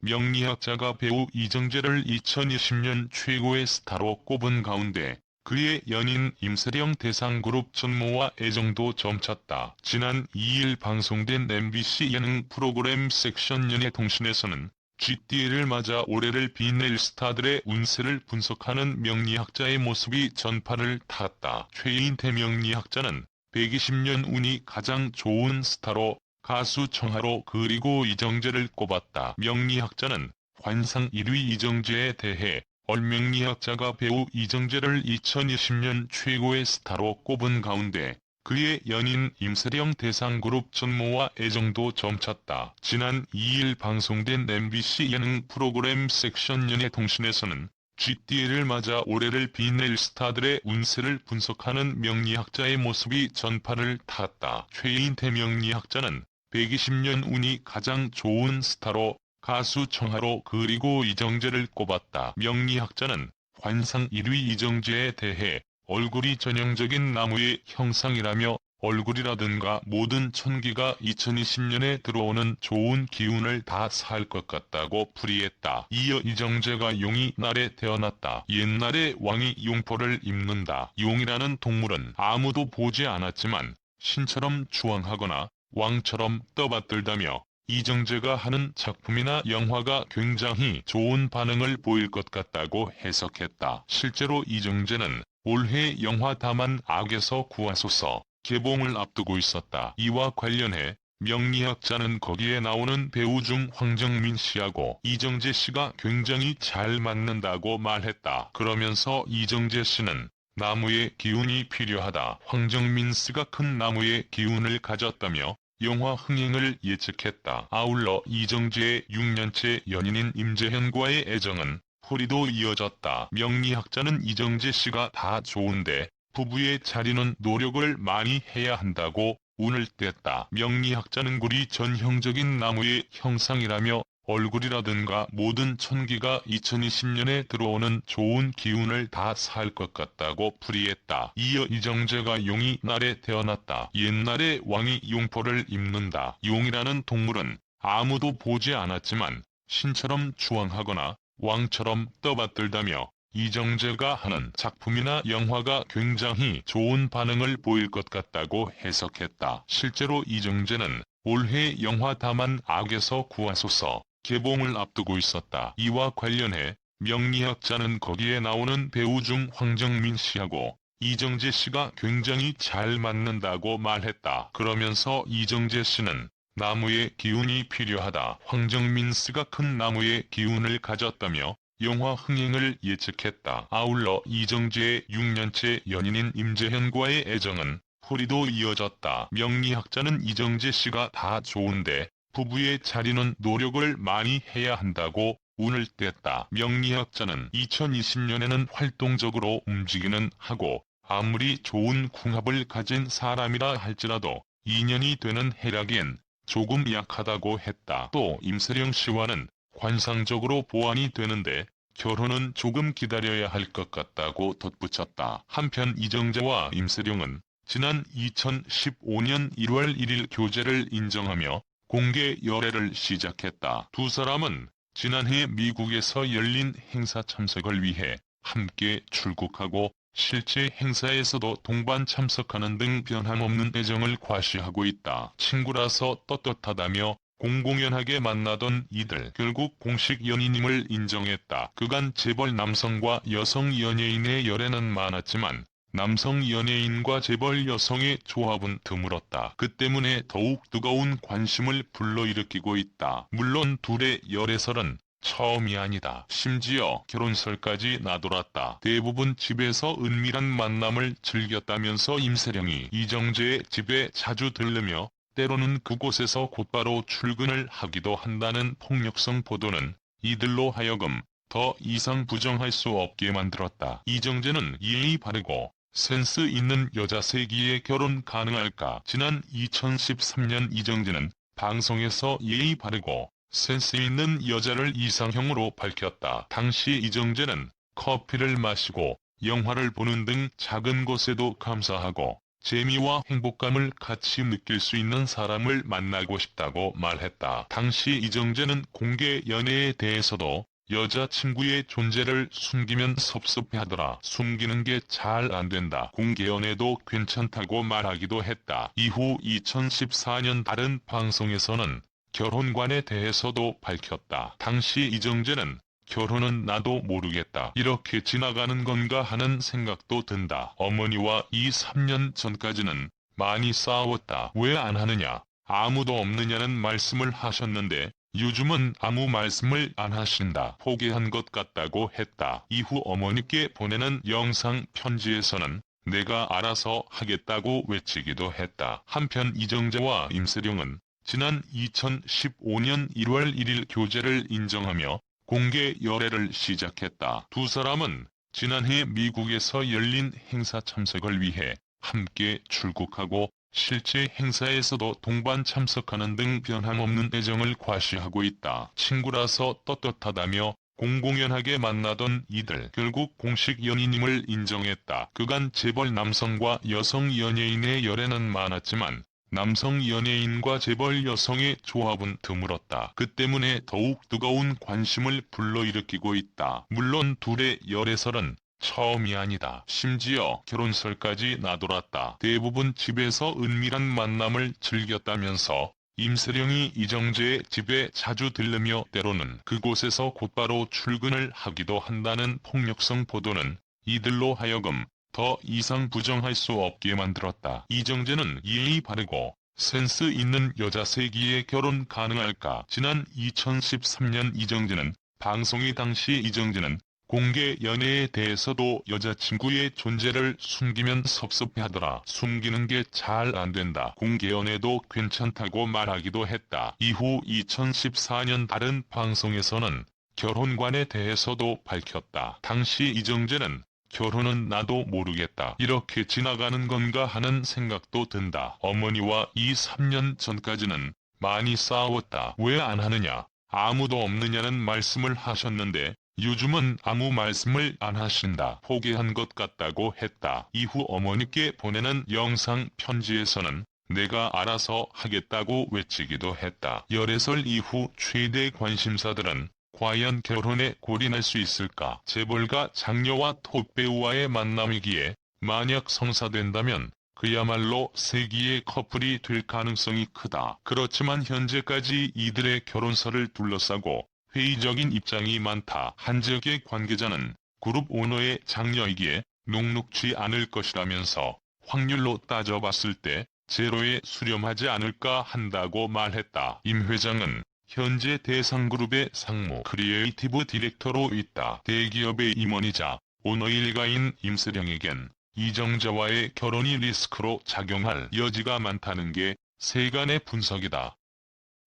명리학자가 배우 이정재를 2020년 최고의 스타로 꼽은 가운데 그의 연인 임세령 대상그룹 전모와 애정도 점쳤다. 지난 2일 방송된 MBC 예능 프로그램 섹션 연예통신에서는 GD를 맞아 올해를 빛낼 스타들의 운세를 분석하는 명리학자의 모습이 전파를 탔다. 최인태 명리학자는 120년 운이 가장 좋은 스타로 가수 청하로 그리고 이정재를 꼽았다. 명리학자는 관상 1위 이정재에 대해 명리학자가 배우 이정재를 2020년 최고의 스타로 꼽은 가운데 그의 연인 임세령 대상그룹 전모와 애정도 점쳤다. 지난 2일 방송된 MBC 예능 프로그램 섹션 연예통신에서는 GD를 맞아 올해를 빛낼 스타들의 운세를 분석하는 명리학자의 모습이 전파를 탔다. 최인태 명리학자는 120년 운이 가장 좋은 스타로 가수 청하로 그리고 이정재를 꼽았다. 명리학자는 관상 1위 이정재에 대해 얼굴이 전형적인 나무의 형상이라며 얼굴이라든가 모든 천기가 2020년에 들어오는 좋은 기운을 다 살 것 같다고 풀이했다. 이어 이정재가 용이 날에 태어났다. 옛날에 왕이 용포를 입는다. 용이라는 동물은 아무도 보지 않았지만 신처럼 주왕하거나 왕처럼 떠받들다며 이정재가 하는 작품이나 영화가 굉장히 좋은 반응을 보일 것 같다고 해석했다. 실제로 이정재는 올해 영화 다만 악에서 구하소서 개봉을 앞두고 있었다. 이와 관련해 명리학자는 거기에 나오는 배우 중 황정민 씨하고 이정재 씨가 굉장히 잘 맞는다고 말했다. 그러면서 이정재 씨는 나무의 기운이 필요하다. 황정민 씨가 큰 나무의 기운을 가졌다며 영화 흥행을 예측했다. 아울러 이정재의 6년째 연인인 임재현과의 애정은 풀이도 이어졌다. 명리학자는 이정재 씨가 다 좋은데 부부의 자리는 노력을 많이 해야 한다고 운을 뗐다. 명리학자는 굴이 전형적인 나무의 형상이라며 얼굴이라든가 모든 천기가 2020년에 들어오는 좋은 기운을 다 살 것 같다고 풀이했다. 이어 이정재가 용이 날에 태어났다. 옛날에 왕이 용포를 입는다. 용이라는 동물은 아무도 보지 않았지만 신처럼 주왕하거나 왕처럼 떠받들다며 이정재가 하는 작품이나 영화가 굉장히 좋은 반응을 보일 것 같다고 해석했다. 실제로 이정재는 올해 영화 다만 악에서 구하소서 개봉을 앞두고 있었다. 이와 관련해 명리학자는 거기에 나오는 배우 중 황정민 씨하고 이정재 씨가 굉장히 잘 맞는다고 말했다. 그러면서 이정재 씨는 나무의 기운이 필요하다. 황정민 씨가 큰 나무의 기운을 가졌다며 영화 흥행을 예측했다. 아울러 이정재의 6년째 연인인 임재현과의 애정은 풀이도 이어졌다. 명리학자는 이정재 씨가 다 좋은데 부부의 자리는 노력을 많이 해야 한다고 운을 뗐다. 명리학자는 2020년에는 활동적으로 움직이는 하고 아무리 좋은 궁합을 가진 사람이라 할지라도 2년이 되는 해라기엔 조금 약하다고 했다. 또 임세령 씨와는 관상적으로 보완이 되는데 결혼은 조금 기다려야 할 것 같다고 덧붙였다. 한편 이정재와 임세령은 지난 2015년 1월 1일 교제를 인정하며 공개 열애를 시작했다. 두 사람은 지난해 미국에서 열린 행사 참석을 위해 함께 출국하고 실제 행사에서도 동반 참석하는 등 변함없는 애정을 과시하고 있다. 친구라서 떳떳하다며 공공연하게 만나던 이들 결국 공식 연인임을 인정했다. 그간 재벌 남성과 여성 연예인의 열애는 많았지만 남성 연예인과 재벌 여성의 조합은 드물었다. 그 때문에 더욱 뜨거운 관심을 불러일으키고 있다. 물론 둘의 열애설은 처음이 아니다. 심지어 결혼설까지 나돌았다. 대부분 집에서 은밀한 만남을 즐겼다면서 임세령이 이정재의 집에 자주 들르며 때로는 그곳에서 곧바로 출근을 하기도 한다는 폭력성 보도는 이들로 하여금 더 이상 부정할 수 없게 만들었다. 이정재는 예의 바르고 센스 있는 여자 세기에 결혼 가능할까? 지난 2013년 이정재는 방송에서 예의 바르고 센스 있는 여자를 이상형으로 밝혔다. 당시 이정재는 커피를 마시고 영화를 보는 등 작은 것에도 감사하고 재미와 행복감을 같이 느낄 수 있는 사람을 만나고 싶다고 말했다. 당시 이정재는 공개 연애에 대해서도 여자친구의 존재를 숨기면 섭섭해하더라. 숨기는 게 잘 안 된다. 공개 연애도 괜찮다고 말하기도 했다. 이후 2014년 다른 방송에서는 결혼관에 대해서도 밝혔다. 당시 이정재는 결혼은 나도 모르겠다. 이렇게 지나가는 건가 하는 생각도 든다. 어머니와 3년 전까지는 많이 싸웠다. 왜 안 하느냐? 아무도 없느냐는 말씀을 하셨는데 요즘은 아무 말씀을 안 하신다. 포기한 것 같다고 했다. 이후 어머니께 보내는 영상 편지에서는 내가 알아서 하겠다고 외치기도 했다. 한편 이정재와 임세령은 지난 2015년 1월 1일 교제를 인정하며 공개 열애를 시작했다. 두 사람은 지난해 미국에서 열린 행사 참석을 위해 함께 출국하고 실제 행사에서도 동반 참석하는 등 변함없는 애정을 과시하고 있다. 친구라서 떳떳하다며 공공연하게 만나던 이들 결국 공식 연인임을 인정했다. 그간 재벌 남성과 여성 연예인의 열애는 많았지만 남성 연예인과 재벌 여성의 조합은 드물었다. 그 때문에 더욱 뜨거운 관심을 불러일으키고 있다. 물론 둘의 열애설은 처음이 아니다. 심지어 결혼설까지 나돌았다. 대부분 집에서 은밀한 만남을 즐겼다면서 임세령이 이정재의 집에 자주 들르며 때로는 그곳에서 곧바로 출근을 하기도 한다는 폭력성 보도는 이들로 하여금 더 이상 부정할 수 없게 만들었다. 이정재는 예의 바르고 센스 있는 여자 세기에 결혼 가능할까? 지난 2013년 이정재는 방송이 당시 이정재는 공개 연애에 대해서도 여자친구의 존재를 숨기면 섭섭해하더라. 숨기는 게 잘 안 된다. 공개 연애도 괜찮다고 말하기도 했다. 이후 2014년 다른 방송에서는 결혼관에 대해서도 밝혔다. 당시 이정재는 결혼은 나도 모르겠다. 이렇게 지나가는 건가 하는 생각도 든다. 어머니와 3년 전까지는 많이 싸웠다. 왜 안 하느냐? 아무도 없느냐는 말씀을 하셨는데 요즘은 아무 말씀을 안 하신다. 포기한 것 같다고 했다. 이후 어머니께 보내는 영상 편지에서는 내가 알아서 하겠다고 외치기도 했다. 열애설 이후 최대 관심사들은 과연 결혼에 골인할 수 있을까? 재벌가 장녀와 톱배우와의 만남이기에 만약 성사된다면 그야말로 세기의 커플이 될 가능성이 크다. 그렇지만 현재까지 이들의 결혼설을 둘러싸고 회의적인 입장이 많다. 한 지역의 관계자는 그룹 오너의 장녀이기에 녹록지 않을 것이라면서 확률로 따져봤을 때 제로에 수렴하지 않을까 한다고 말했다. 임 회장은 현재 대상그룹의 상무 크리에이티브 디렉터로 있다. 대기업의 임원이자 오너 일가인 임세령에겐 이정재와의 결혼이 리스크로 작용할 여지가 많다는 게 세간의 분석이다.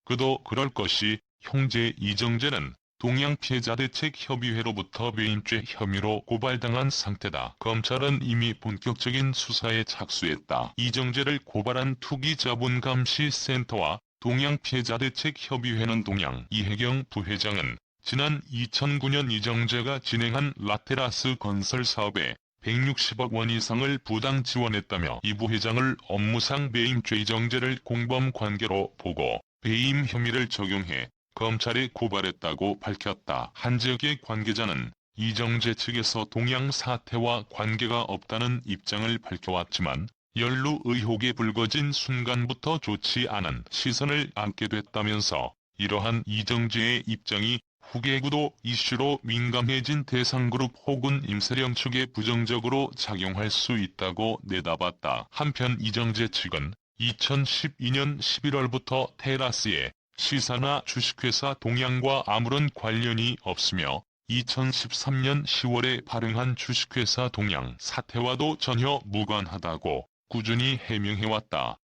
그도 그럴 것이 형제 이정재는 동양피해자대책협의회로부터 배임죄 혐의로 고발당한 상태다. 검찰은 이미 본격적인 수사에 착수했다. 이정재를 고발한 투기자본감시센터와 동양피해자대책협의회는 동양 이혜경 부회장은 지난 2009년 이정재가 진행한 라테라스 건설 사업에 160억 원 이상을 부당 지원했다며 이 부회장을 업무상 배임죄 이정재를 공범 관계로 보고 배임 혐의를 적용해 검찰에 고발했다고 밝혔다. 한 지역의 관계자는 이정재 측에서 동양 사태와 관계가 없다는 입장을 밝혀왔지만 연루 의혹이 불거진 순간부터 좋지 않은 시선을 안게 됐다면서 이러한 이정재의 입장이 후계구도 이슈로 민감해진 대상그룹 혹은 임세령 측에 부정적으로 작용할 수 있다고 내다봤다. 한편 이정재 측은 2012년 11월부터 테라스의 시사나 주식회사 동양과 아무런 관련이 없으며 2013년 10월에 발행한 주식회사 동양 사태와도 전혀 무관하다고 꾸준히 해명해왔다.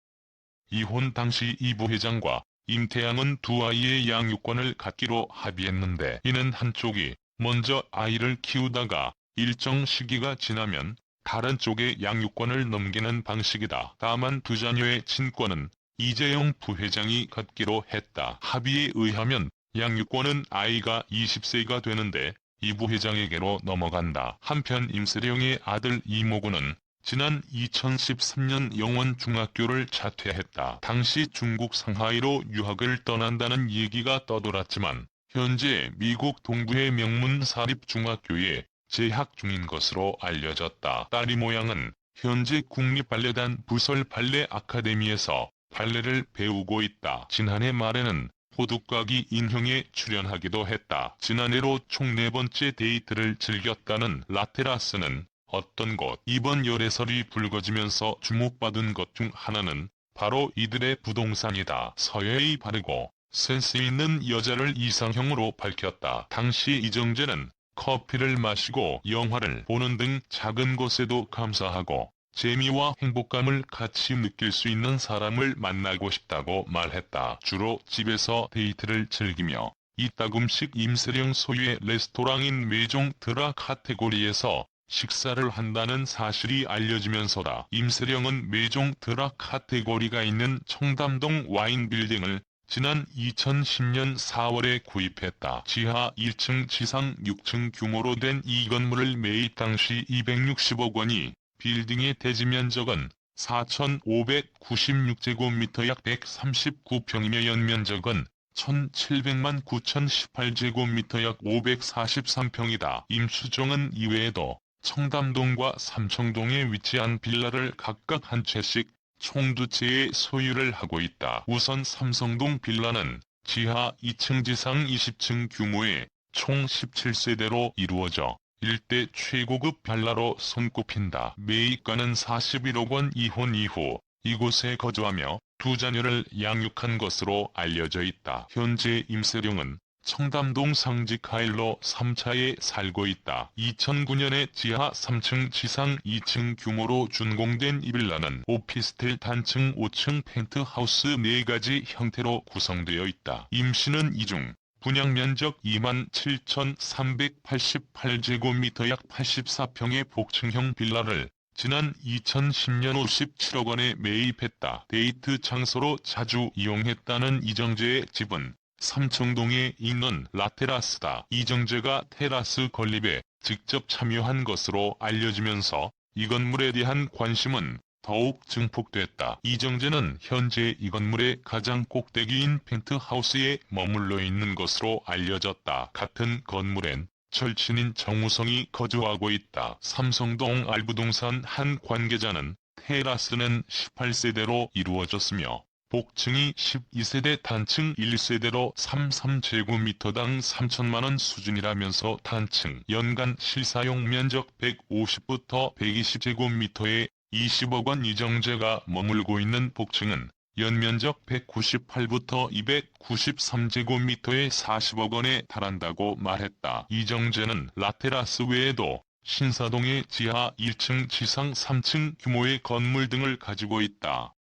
이혼 당시 이 부회장과 임태양은 두 아이의 양육권을 갖기로 합의했는데 이는 한쪽이 먼저 아이를 키우다가 일정 시기가 지나면 다른 쪽에 양육권을 넘기는 방식이다. 다만 두 자녀의 친권은 이재용 부회장이 갖기로 했다. 합의에 의하면 양육권은 아이가 20세가 되는데 이 부회장에게로 넘어간다. 한편 임세령의 아들 이모군은 지난 2013년 영원중학교를 자퇴했다. 당시 중국 상하이로 유학을 떠난다는 얘기가 떠돌았지만 현재 미국 동부의 명문 사립중학교에 재학 중인 것으로 알려졌다. 딸이 모양은 현재 국립발레단 부설 발레 아카데미에서 발레를 배우고 있다. 지난해 말에는 호두까기 인형에 출연하기도 했다. 지난해로 총 4번째 데이트를 즐겼다는 라테라스는 어떤 곳 이번 열애설이 불거지면서 주목받은 것 중 하나는 바로 이들의 부동산이다. 서예의 바르고 센스 있는 여자를 이상형으로 밝혔다. 당시 이정재는 커피를 마시고 영화를 보는 등 작은 것에도 감사하고 재미와 행복감을 같이 느낄 수 있는 사람을 만나고 싶다고 말했다. 주로 집에서 데이트를 즐기며 이따금씩 임세령 소유의 레스토랑인 메종 드라 카테고리에서 식사를 한다는 사실이 알려지면서다. 임세령은 메종 드라 카테고리가 있는 청담동 와인빌딩을 지난 2010년 4월에 구입했다. 지하 1층 지상 6층 규모로 된 이 건물을 매입 당시 260억 원이 빌딩의 대지 면적은 4,596제곱미터 약 139평이며 연면적은 1,700만 9,018제곱미터 약 543평이다. 임수정은 이외에도 청담동과 삼청동에 위치한 빌라를 각각 한 채씩 총 2채의 소유를 하고 있다. 우선 삼성동 빌라는 지하 2층 지상 20층 규모의 총 17세대로 이루어져 일대 최고급 빌라로 손꼽힌다. 매입가는 41억 원. 이혼 이후 이곳에 거주하며 2자녀를 양육한 것으로 알려져 있다. 현재 임세령은 청담동 상직하일로 3차에 살고 있다. 2009년에 지하 3층 지상 2층 규모로 준공된 이 빌라는 오피스텔 단층 5층 펜트하우스 4가지 형태로 구성되어 있다. 임 씨는 이중 분양면적 27,388제곱미터 약 84평의 복층형 빌라를 지난 2010년 57억 원에 매입했다. 데이트 장소로 자주 이용했다는 이정재의 집은 삼청동에 있는 라테라스다. 이정재가 테라스 건립에 직접 참여한 것으로 알려지면서 이 건물에 대한 관심은 더욱 증폭됐다. 이정재는 현재 이 건물의 가장 꼭대기인 펜트하우스에 머물러 있는 것으로 알려졌다. 같은 건물엔 절친인 정우성이 거주하고 있다. 삼성동 알부동산 한 관계자는 테라스는 18세대로 이루어졌으며 복층이 12세대 단층 1세대로 33제곱미터당 3천만원 수준이라면서 단층 연간 실사용 면적 150부터 120제곱미터에 20억 원. 이정재가 머물고 있는 복층은 연면적 198부터 293제곱미터에 40억 원에 달한다고 말했다. 이정재는 라테라스 외에도 신사동에 지하 1층 지상 3층 규모의 건물 등을 가지고 있다.